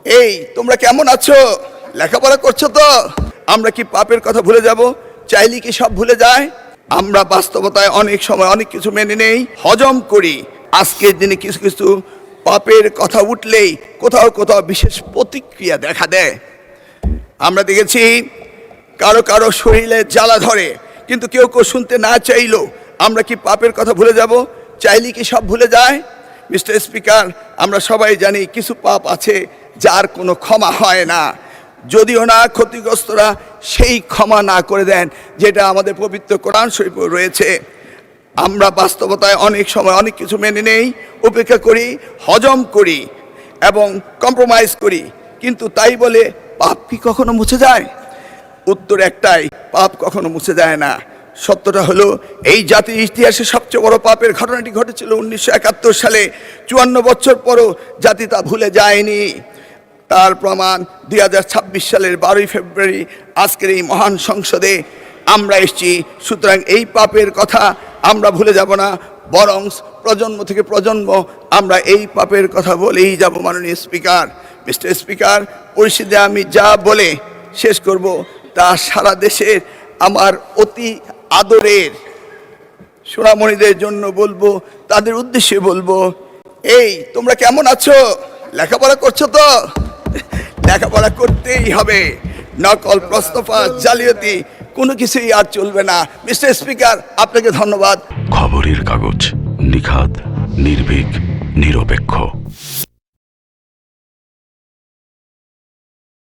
এই তোমরা কেমন আছো? লেখাপড়া করছো তো? আমরা কি পাপের কথা ভুলে যাব? চাইলে কি সব ভুলে যায়? আমরা বাস্তবতায় অনেক সময় অনেক কিছু মেনে নেই, হজম করি। আজকের দিনে কিছু কিছু পাপের কথা উঠলেই কোথাও কোথাও বিশেষ প্রতিক্রিয়া দেখা দেয়। আমরা দেখেছি কারো কারো শরীরে জ্বালা ধরে, কিন্তু কেউ কেউ শুনতে না চাইলো। আমরা কি পাপের কথা ভুলে যাব? চাইলে কি সব ভুলে যায়? মিস্টার স্পিকার, আমরা সবাই জানি কিছু পাপ আছে যার কোনো ক্ষমা হয় না, যদিও না ক্ষতিগ্রস্তরা সেই ক্ষমা না করে দেন যেটা আমাদের পবিত্র কোরআন শরীফে রয়েছে। আমরা বাস্তবতায় অনেক সময় অনেক কিছু মেনে নেই, উপেক্ষা করি, হজম করি এবং কম্প্রোমাইজ করি, কিন্তু তাই বলে পাপ কি কখনো মুছে যায়? উত্তর একটাই, পাপ কখনো মুছে যায় না। সত্যটা হলো এই জাতির ইতিহাসে সবচেয়ে বড় পাপের ঘটনাটি ঘটেছিল 1971 সালে। 54 বছর পরও জাতি তা ভুলে যায়নি। তার প্রমাণ 2026 সালের 12ই ফেব্রুয়ারি আজকের এই মহান সংসদে আমরা এসেছি। সুতরাং এই পাপের কথা আমরা ভুলে যাব না, বরং প্রজন্ম থেকে প্রজন্ম আমরা এই পাপের কথা বলেই যাব। মাননীয় স্পিকার, মিস্টার স্পিকার, পরিস্থিতি আমি যা বলে শেষ করব তা সারা দেশের আমার অতি আদরের সোনামণিদের জন্য বলবো, তাদের উদ্দেশ্যে বলবো, এই তোমরা কেমন আছো? লেখাপড়া করছো তো? লেখাপড়া করতেই হবে। নকল, প্রস্তফা, জালিয়াতি কোনো কিছুই আর চলবে না। মিস্টার স্পিকার, আপনাকে ধন্যবাদ। খবরের কাগজ, নিখাত, নির্ভীক, নিরপেক্ষ।